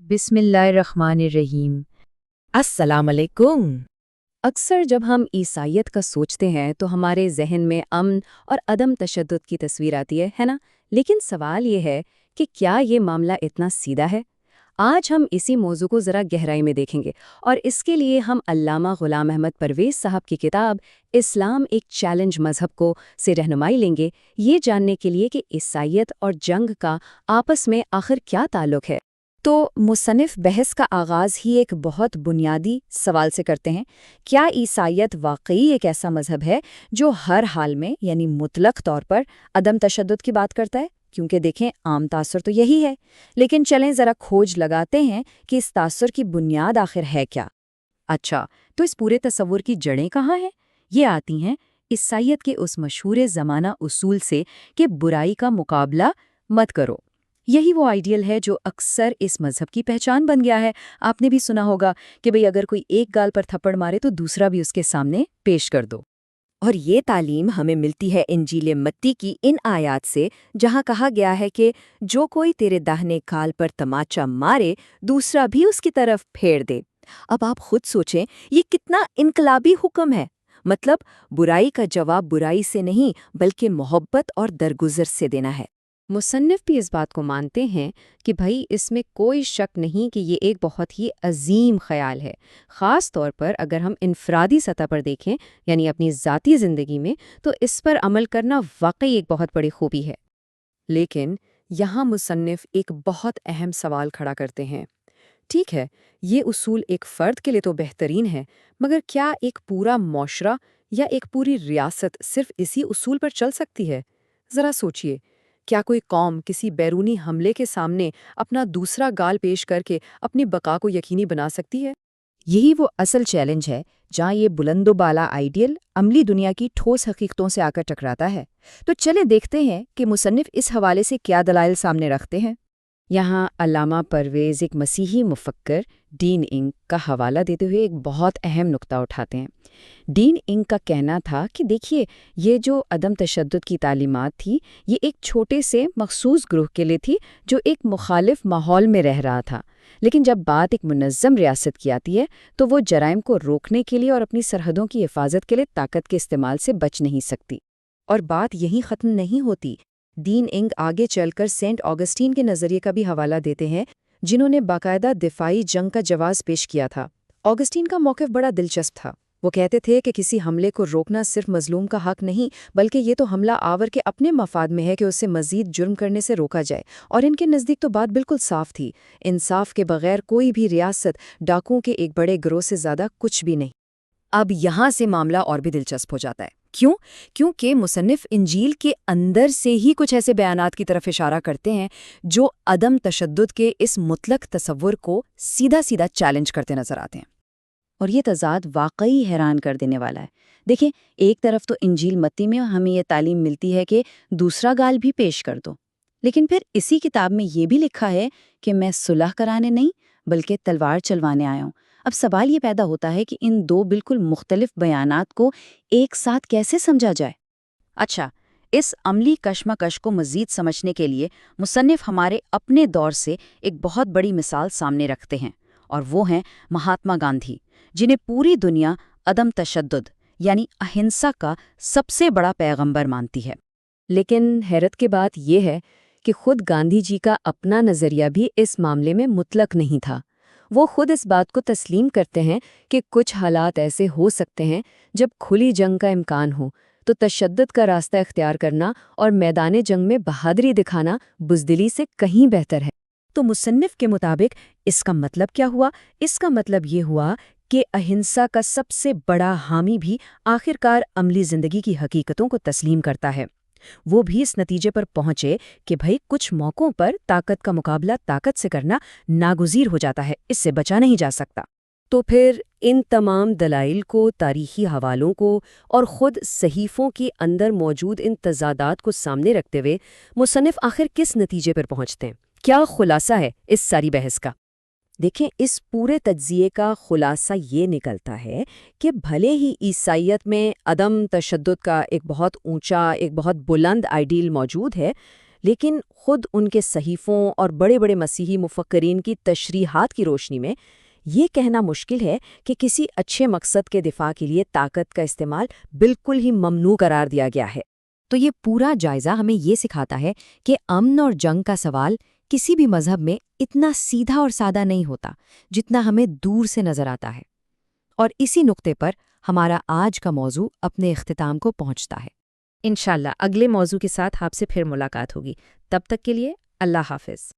بسم اللہ الرحمن الرحیم۔ السلام علیکم۔ اکثر جب ہم عیسائیت کا سوچتے ہیں تو ہمارے ذہن میں امن اور عدم تشدد کی تصویر آتی ہے نا؟ لیکن سوال یہ ہے کہ کیا یہ معاملہ اتنا سیدھا ہے؟ آج ہم اسی موضوع کو ذرا گہرائی میں دیکھیں گے، اور اس کے لیے ہم علامہ غلام احمد پرویز صاحب کی کتاب اسلام ایک چیلنج مذہب کو سے رہنمائی لیں گے، یہ جاننے کے لیے کہ عیسائیت اور جنگ کا آپس میں آخر کیا تعلق ہے۔ تو مصنف بحث کا آغاز ہی ایک بہت بنیادی سوال سے کرتے ہیں: کیا عیسائیت واقعی ایک ایسا مذہب ہے جو ہر حال میں یعنی مطلق طور پر عدم تشدد کی بات کرتا ہے؟ کیونکہ دیکھیں، عام تاثر تو یہی ہے، لیکن چلیں ذرا کھوج لگاتے ہیں کہ اس تاثر کی بنیاد آخر ہے کیا۔ اچھا، تو اس پورے تصور کی جڑیں کہاں ہیں؟ یہ آتی ہیں عیسائیت کے اس مشہور زمانہ اصول سے کہ برائی کا مقابلہ مت کرو۔ یہی وہ آئیڈیل ہے جو اکثر اس مذہب کی پہچان بن گیا ہے۔ آپ نے بھی سنا ہوگا کہ بھئی اگر کوئی ایک گال پر تھپڑ مارے تو دوسرا بھی اس کے سامنے پیش کر دو۔ اور یہ تعلیم ہمیں ملتی ہے انجیل متی کی ان آیات سے، جہاں کہا گیا ہے کہ جو کوئی تیرے داہنے گال پر تماچا مارے دوسرا بھی اس کی طرف پھیر دے۔ اب آپ خود سوچیں، یہ کتنا انقلابی حکم ہے۔ مطلب برائی کا جواب برائی سے نہیں بلکہ محبت اور درگزر سے دینا ہے۔ مصنف بھی اس بات کو مانتے ہیں کہ بھائی اس میں کوئی شک نہیں کہ یہ ایک بہت ہی عظیم خیال ہے، خاص طور پر اگر ہم انفرادی سطح پر دیکھیں، یعنی اپنی ذاتی زندگی میں، تو اس پر عمل کرنا واقعی ایک بہت بڑی خوبی ہے۔ لیکن یہاں مصنف ایک بہت اہم سوال کھڑا کرتے ہیں۔ ٹھیک ہے، یہ اصول ایک فرد کے لیے تو بہترین ہے، مگر کیا ایک پورا معاشرہ یا ایک پوری ریاست صرف اسی اصول پر چل سکتی ہے؟ ذرا سوچئے، کیا کوئی قوم کسی بیرونی حملے کے سامنے اپنا دوسرا گال پیش کر کے اپنی بقا کو یقینی بنا سکتی ہے؟ یہی وہ اصل چیلنج ہے جہاں یہ بلند و بالا آئیڈیل عملی دنیا کی ٹھوس حقیقتوں سے آ کر ٹکراتا ہے۔ تو چلے دیکھتے ہیں کہ مصنف اس حوالے سے کیا دلائل سامنے رکھتے ہیں۔ یہاں علامہ پرویز ایک مسیحی مفکر ڈین انگ کا حوالہ دیتے ہوئے ایک بہت اہم نقطہ اٹھاتے ہیں۔ ڈین انگ کا کہنا تھا کہ دیکھیے، یہ جو عدم تشدد کی تعلیمات تھی، یہ ایک چھوٹے سے مخصوص گروہ کے لیے تھی جو ایک مخالف ماحول میں رہ رہا تھا، لیکن جب بات ایک منظم ریاست کی آتی ہے تو وہ جرائم کو روکنے کے لیے اور اپنی سرحدوں کی حفاظت کے لیے طاقت کے استعمال سے بچ نہیں سکتی۔ اور بات یہیں ختم نہیں ہوتی۔ ڈین انگ آگے چل کر سینٹ آگسٹین کے نظریے کا بھی حوالہ دیتے ہیں، جنہوں نے باقاعدہ دفاعی جنگ کا جواز پیش کیا تھا۔ آگسٹین کا موقف بڑا دلچسپ تھا۔ وہ کہتے تھے کہ کسی حملے کو روکنا صرف مظلوم کا حق نہیں، بلکہ یہ تو حملہ آور کے اپنے مفاد میں ہے کہ اسے مزید جرم کرنے سے روکا جائے۔ اور ان کے نزدیک تو بات بالکل صاف تھی، انصاف کے بغیر کوئی بھی ریاست ڈاکوؤں کے ایک بڑے گروہ سے زیادہ کچھ بھی نہیں۔ اب یہاں سے معاملہ اور بھی دلچسپ ہو جاتا ہے۔ کیوں؟ کیونکہ مصنف انجیل کے اندر سے ہی کچھ ایسے بیانات کی طرف اشارہ کرتے ہیں جو عدم تشدد کے اس مطلق تصور کو سیدھا سیدھا چیلنج کرتے نظر آتے ہیں۔ اور یہ تضاد واقعی حیران کر دینے والا ہے۔ دیکھیں، ایک طرف تو انجیل متی میں ہمیں یہ تعلیم ملتی ہے کہ دوسرا گال بھی پیش کر دو، لیکن پھر اسی کتاب میں یہ بھی لکھا ہے کہ میں صلح کرانے نہیں بلکہ تلوار چلوانے آیا ہوں۔ اب سوال یہ پیدا ہوتا ہے کہ ان دو بالکل مختلف بیانات کو ایک ساتھ کیسے سمجھا جائے؟ اچھا، اس عملی کشمکش کو مزید سمجھنے کے لیے مصنف ہمارے اپنے دور سے ایک بہت بڑی مثال سامنے رکھتے ہیں، اور وہ ہیں مہاتما گاندھی، جنہیں پوری دنیا عدم تشدد یعنی اہنسا کا سب سے بڑا پیغمبر مانتی ہے۔ لیکن حیرت کی بات یہ ہے کہ خود گاندھی جی کا اپنا نظریہ بھی اس معاملے میں مطلق نہیں تھا۔ وہ خود اس بات کو تسلیم کرتے ہیں کہ کچھ حالات ایسے ہو سکتے ہیں جب کھلی جنگ کا امکان ہو تو تشدد کا راستہ اختیار کرنا اور میدان جنگ میں بہادری دکھانا بزدلی سے کہیں بہتر ہے۔ تو مصنف کے مطابق اس کا مطلب کیا ہوا؟ اس کا مطلب یہ ہوا کہ اہنسا کا سب سے بڑا حامی بھی آخرکار عملی زندگی کی حقیقتوں کو تسلیم کرتا ہے۔ وہ بھی اس نتیجے پر پہنچے کہ بھئی کچھ موقعوں پر طاقت کا مقابلہ طاقت سے کرنا ناگزیر ہو جاتا ہے، اس سے بچا نہیں جا سکتا۔ تو پھر ان تمام دلائل کو، تاریخی حوالوں کو اور خود صحیفوں کے اندر موجود ان تضادات کو سامنے رکھتے ہوئے مصنف آخر کس نتیجے پر پہنچتے ہیں؟ کیا خلاصہ ہے اس ساری بحث کا؟ دیکھیں، اس پورے تجزیے کا خلاصہ یہ نکلتا ہے کہ بھلے ہی عیسائیت میں عدم تشدد کا ایک بہت اونچا، ایک بہت بلند آئیڈیل موجود ہے، لیکن خود ان کے صحیفوں اور بڑے بڑے مسیحی مفکرین کی تشریحات کی روشنی میں یہ کہنا مشکل ہے کہ کسی اچھے مقصد کے دفاع کے لیے طاقت کا استعمال بالکل ہی ممنوع قرار دیا گیا ہے۔ تو یہ پورا جائزہ ہمیں یہ سکھاتا ہے کہ امن اور جنگ کا سوال کسی بھی مذہب میں اتنا سیدھا اور سادہ نہیں ہوتا جتنا ہمیں دور سے نظر آتا ہے۔ اور اسی نقطے پر ہمارا آج کا موضوع اپنے اختتام کو پہنچتا ہے۔ انشاءاللہ اگلے موضوع کے ساتھ آپ سے پھر ملاقات ہوگی۔ تب تک کے لیے اللہ حافظ۔